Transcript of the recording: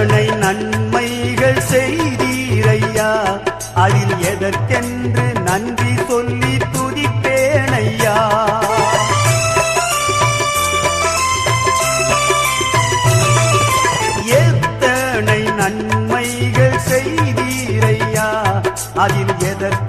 எத்தனை நன்மைகள் செய்தீரையா, அதில் எதற்கென்று நன்றி சொல்லி துதிப்பேனையா. எத்தனை நன்மைகள் செய்தீரையா, அதில் எதற்கு